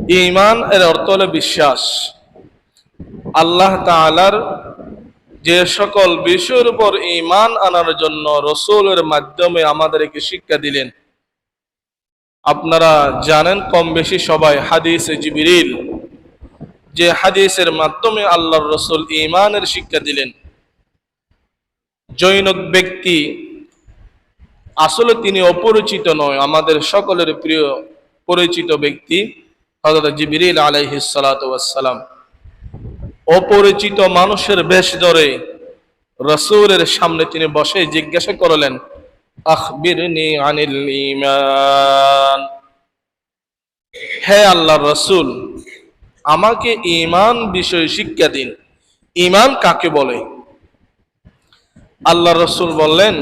ঈমান এর অর্থ হলো বিশ্বাস। আল্লাহ তাআলার যে সকল বিষয়ের উপর ঈমান আনার জন্য রাসূলের মাধ্যমে আমাদেরকে শিক্ষা দিলেন, আপনারা জানেন কম বেশি সবাই হাদিসে জিবরিল, যে হাদিসের মাধ্যমে আল্লাহর রাসূল ঈমানের শিক্ষা দিলেন। জৈনক ব্যক্তি, আসলে তিনি অপরিচিত নয়, আমাদের সকলের প্রিয় পরিচিত ব্যক্তি হযরত জিবরিল আলাইহিস সালাতু ওয়াস সালাম। অপরিচিত মানুষের বেশ ধরে রাসূলের সামনে তিনি বসে জিজ্ঞাসা করলেন, আখবিরনি আনিল ঈমান। হে আল্লাহর রাসূল, আমাকে ঈমান বিষয়ে শিক্ষা দিন। ঈমান কাকে বলে? আল্লাহর রাসূল বললেন,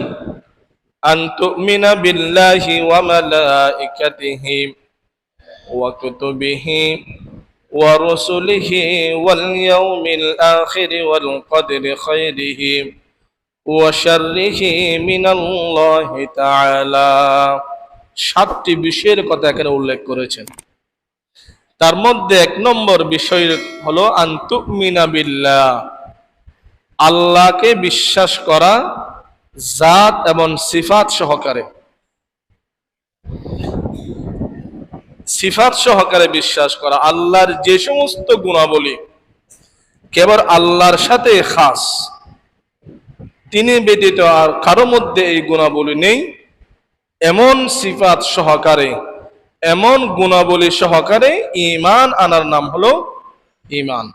আন তুমিনা বিল্লাহি ওয়া মালাইকাতিহি ওয়া কুতুবিহি ওয়া রুসুলিহি ওয়াল ইয়াউমিল আখির ওয়াল কদরি খায়রিহি ওয়া শাররিহি মিনাল্লাহি তাআলা। 7টি বিষয়ের কথা এখানে উল্লেখ করেছেন। তার মধ্যে 1 নম্বর বিষয় হলো আন তুমিনা বিল্লাহ, আল্লাহকে বিশ্বাস করা জাত এবং সিফাত সহকারে। সিফাত সহকারে বিশ্বাস করা, আল্লাহর যে সমস্ত গুণাবলী কেবল আল্লাহর সাথে খাস, তিনি ব্যতীত আর কারো মধ্যে এই গুণাবলী নেই, এমন সিফাত সহকারে, এমন গুণাবলী সহকারে ঈমান আনার নাম হলো ঈমান।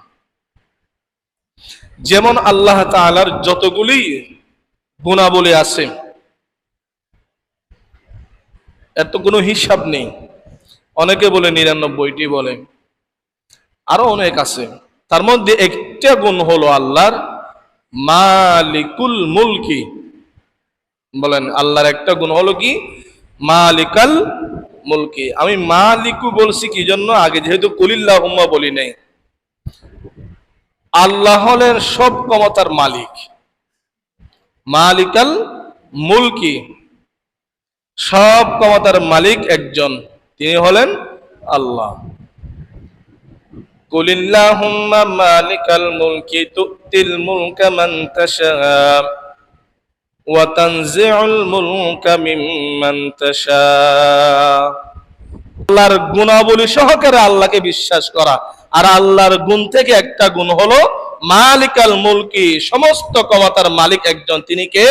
যেমন আল্লাহ তাআলার যতগুলি গুণাবলী আছে এত কোনো হিসাব নেই। অনেকে বলে 99টি বলে, আরো অনেক আছে। তার মধ্যে একটা গুণ হলো আল্লাহর মালিকুল মুলকি। বলেন, আল্লাহর একটা গুণ হলো কি? মালিকাল মুলকি। আমি মালিকু বলছি কি জন্য? আগে যেহেতু কুলিল্লাহুম্মা বলি নাই। আল্লাহ হলেন সব ক্ষমতার মালিক, মালিকাল মুলকি। সব ক্ষমতার মালিক একজন, তিনি হলেন আল্লাহ। কুলিল্লাহুম্মা মালিকাল মুলকি তুতিল মুলকা মান তাশা ওয়া তানজিউল মুলকা মিম্মান তাশা। আল্লাহর গুণাবলী সহকারে আল্লাহকে বিশ্বাস করা। আর আল্লাহর গুণ থেকে একটা গুণ হলো মালিকাল মুলকি, সমস্ত ক্ষমতার মালিক একজন, তিনি কে?